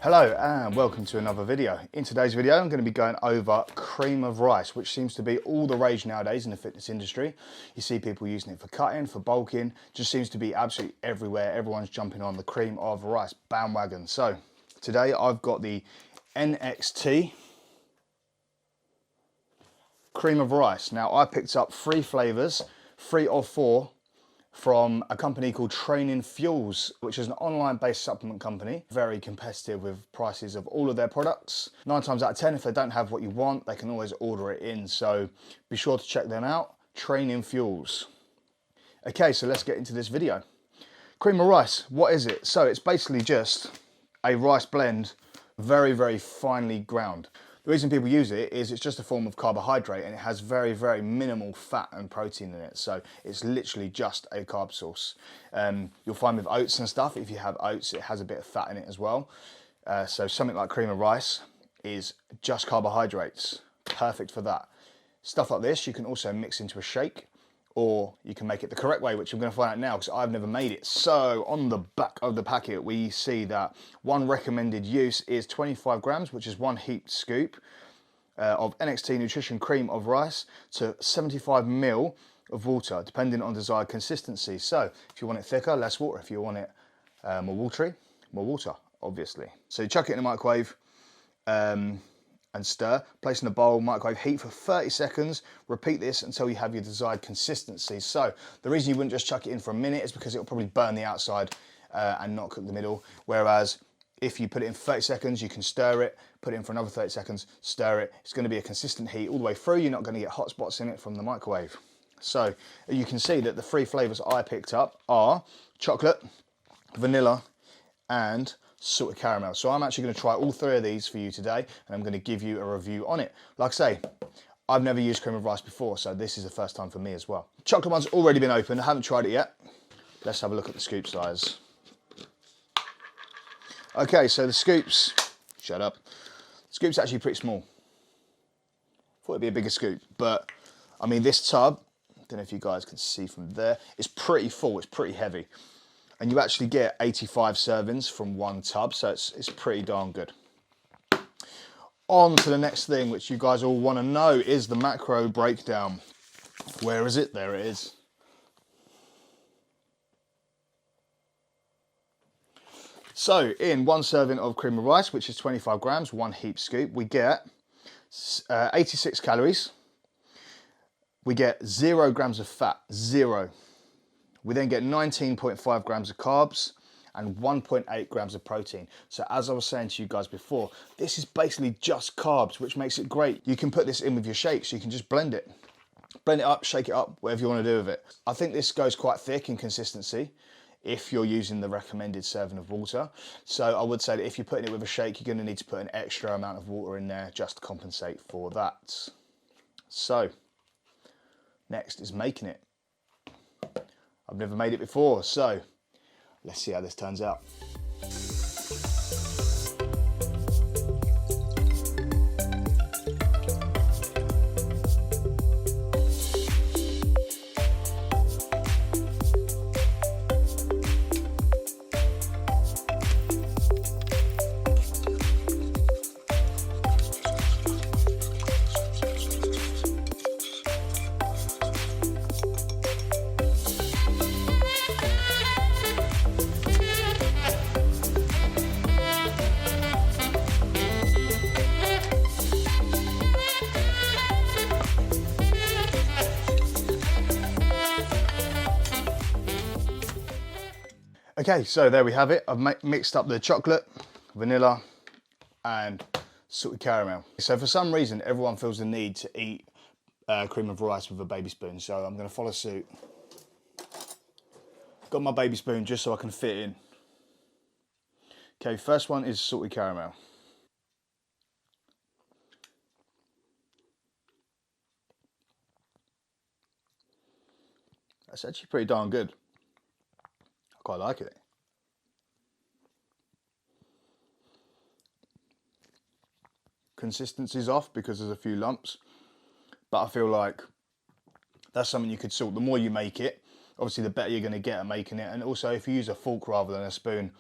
Hello and welcome to another video. In today's video I'm going to be going over cream of rice, which seems to be all the rage nowadays in the fitness industry. You see people using it for cutting, for bulking, just seems to be absolutely everywhere. Everyone's jumping on the cream of rice bandwagon. So today I've got the NXT cream of rice. Now I picked up 3 flavours, 3 of 4, from a company called Training Fuels, which is an online-based supplement company. Very competitive with prices of all of their products. 9 times out of 10, if they don't have what you want, they can always order it in. So be sure to check them out, Training Fuels. Okay, so let's get into this video. Cream of rice, what is it? So it's basically just a rice blend, very, very finely ground. The reason people use it is it's just a form of carbohydrate and it has very, very minimal fat and protein in it. So it's literally just a carb source. You'll find with oats and stuff, if you have oats, it has a bit of fat in it as well. So something like cream of rice is just carbohydrates. Perfect for that. Stuff like this, you can also mix into a shake, or you can make it the correct way, which I'm going to find out now because I've never made it. So on the back of the packet, we see that one recommended use is 25 grams, which is 1 heaped scoop of NXT Nutrition cream of rice to 75 ml of water, depending on desired consistency. So if you want it thicker, less water. If you want it more watery, more water, obviously. So you chuck it in the microwave, and stir, place in a bowl, microwave, heat for 30 seconds, repeat this until you have your desired consistency. So the reason you wouldn't just chuck it in for a minute is because it'll probably burn the outside and not cook the middle, whereas if you put it in for 30 seconds, you can stir it, put it in for another 30 seconds, stir it. It's going to be a consistent heat all the way through. You're not going to get hot spots in it from the microwave. So you can see that the 3 flavours I picked up are chocolate, vanilla, and salted caramel. So I'm actually going to try all 3 of these for you today, and I'm going to give you a review on it. Like I say, I've never used cream of rice before, so this is the first time for me as well. Chocolate one's already been opened. I haven't tried it yet. Let's have a look at the scoop size. Okay, so the scoops, shut up. The scoop's actually pretty small. Thought it'd be a bigger scoop, but I mean this tub, I don't know if you guys can see from there, it's pretty full, it's pretty heavy. And you actually get 85 servings from 1 tub, so it's pretty darn good. On to the next thing, which you guys all want to know, is the macro breakdown. Where is it? There it is. So in 1 serving of cream of rice, which is 25 grams, 1 heaped scoop, we get 86 calories. We get 0 grams of fat, 0. We then get 19.5 grams of carbs and 1.8 grams of protein. So as I was saying to you guys before, this is basically just carbs, which makes it great. You can put this in with your shakes, you can just blend it. Blend it up, shake it up, whatever you want to do with it. I think this goes quite thick in consistency if you're using the recommended serving of water. So I would say that if you're putting it with a shake, you're going to need to put an extra amount of water in there just to compensate for that. So next is making it. I've never made it before, so let's see how this turns out. Okay, so there we have it. I've mixed up the chocolate, vanilla, and salted caramel. So for some reason, everyone feels the need to eat cream of rice with a baby spoon. So I'm going to follow suit. Got my baby spoon just so I can fit in. Okay, first one is salted caramel. That's actually pretty darn good. I quite like it. Consistency's off because there's a few lumps, but I feel like that's something you could sort. The more you make it, obviously the better you're going to get at making it. And also if you use a fork rather than a spoon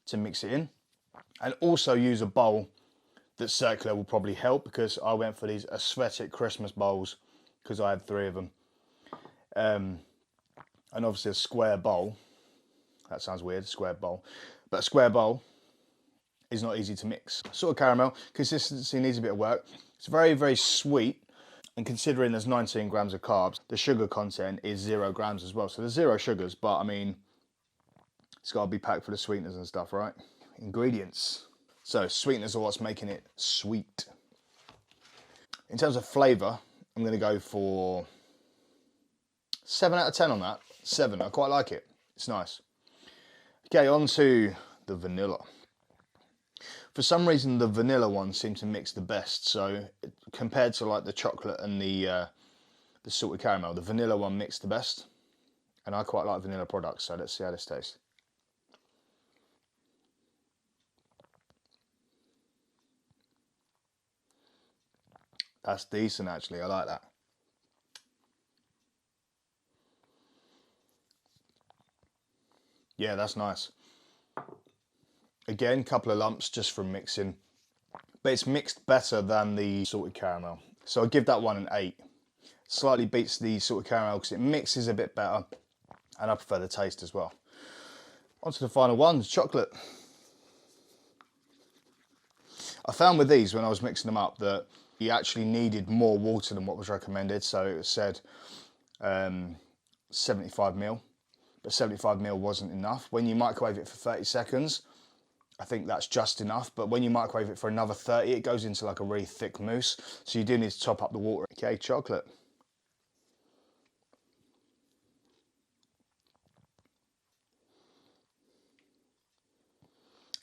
to mix it in, and also use a bowl that's circular will probably help, because I went for these aesthetic Christmas bowls because I had 3 of them. And obviously a square bowl, that sounds weird, square bowl, but a square bowl is not easy to mix. Sort of caramel, consistency needs a bit of work. It's very, very sweet, and considering there's 19 grams of carbs, the sugar content is 0 grams as well. So there's 0 sugars, but I mean, it's got to be packed for the sweeteners and stuff, right? Ingredients. So sweeteners are what's making it sweet. In terms of flavour, I'm going to go for 7 out of 10 on that. 7, I quite like it. It's nice. Okay, on to the vanilla. For some reason, the vanilla one seems to mix the best. So compared to like the chocolate and the salted caramel, the vanilla one mixed the best. And I quite like vanilla products, so let's see how this tastes. That's decent actually, I like that. Yeah, that's nice. Again, couple of lumps just from mixing, but it's mixed better than the salted caramel. So I'll give that one an 8. Slightly beats the salted caramel because it mixes a bit better, and I prefer the taste as well. On to the final ones, chocolate. I found with these when I was mixing them up that you actually needed more water than what was recommended. So it said 75 ml, but 75 ml wasn't enough. When you microwave it for 30 seconds, I think that's just enough. But when you microwave it for another 30, it goes into like a really thick mousse. So you do need to top up the water. Okay, chocolate.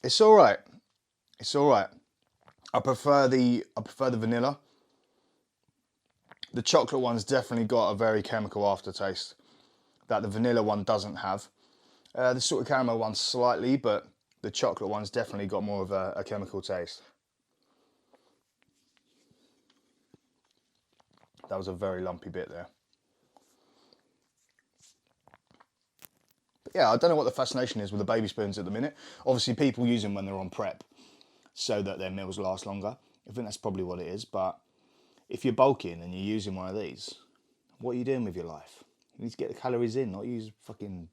It's all right. It's all right. I prefer the vanilla. The chocolate one's definitely got a very chemical aftertaste that the vanilla one doesn't have. The salted caramel one slightly, but the chocolate one's definitely got more of a chemical taste. That was a very lumpy bit there. But yeah, I don't know what the fascination is with the baby spoons at the minute. Obviously people use them when they're on prep so that their meals last longer. I think that's probably what it is, but if you're bulking and you're using one of these, what are you doing with your life? You need to get the calories in, not use fucking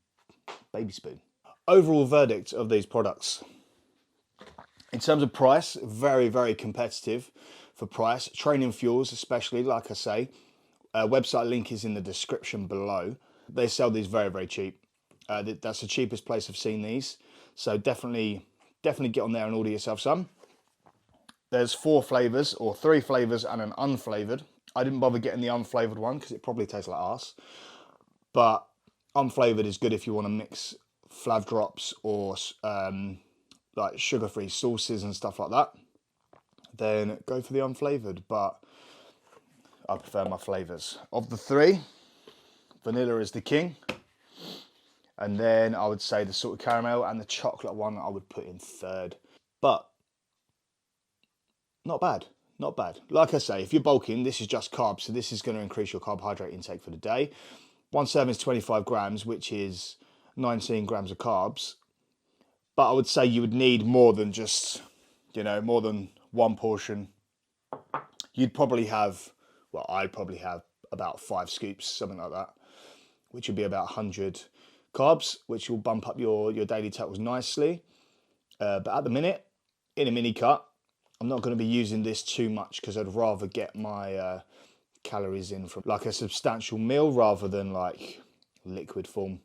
baby spoon. Overall verdict of these products. In terms of price, very, very competitive for price. Training Fuels especially, like I say. Website link is in the description below. They sell these very, very cheap. That's the cheapest place I've seen these. So definitely get on there and order yourself some. There's 4 flavours, or 3 flavours and an unflavoured. I didn't bother getting the unflavoured one because it probably tastes like arse. But unflavoured is good if you want to mix flav drops or like sugar-free sauces and stuff like that. Then go for the unflavoured, but I prefer my flavours. Of the 3, vanilla is the king. And then I would say the salted caramel and the chocolate one I would put in 3rd. But not bad, not bad. Like I say, if you're bulking, this is just carbs, so this is going to increase your carbohydrate intake for the day. One serving is 25 grams, which is 19 grams of carbs. But I would say you would need more than just, more than one portion. You'd probably have, well, I'd probably have about 5 scoops, something like that, which would be about 100 carbs, which will bump up your daily totals nicely. But at the minute, in a mini cut, I'm not going to be using this too much because I'd rather get my calories in from like a substantial meal rather than like liquid form.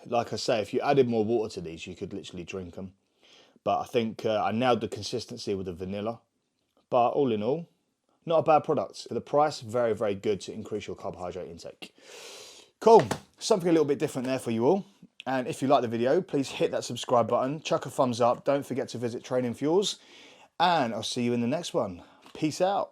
Like I say, if you added more water to these, you could literally drink them. But I think I nailed the consistency with the vanilla. But all in all, not a bad product. For the price, very, very good to increase your carbohydrate intake. Cool. Something a little bit different there for you all. And if you like the video, please hit that subscribe button, chuck a thumbs up. Don't forget to visit Training Fuels. And I'll see you in the next one. Peace out.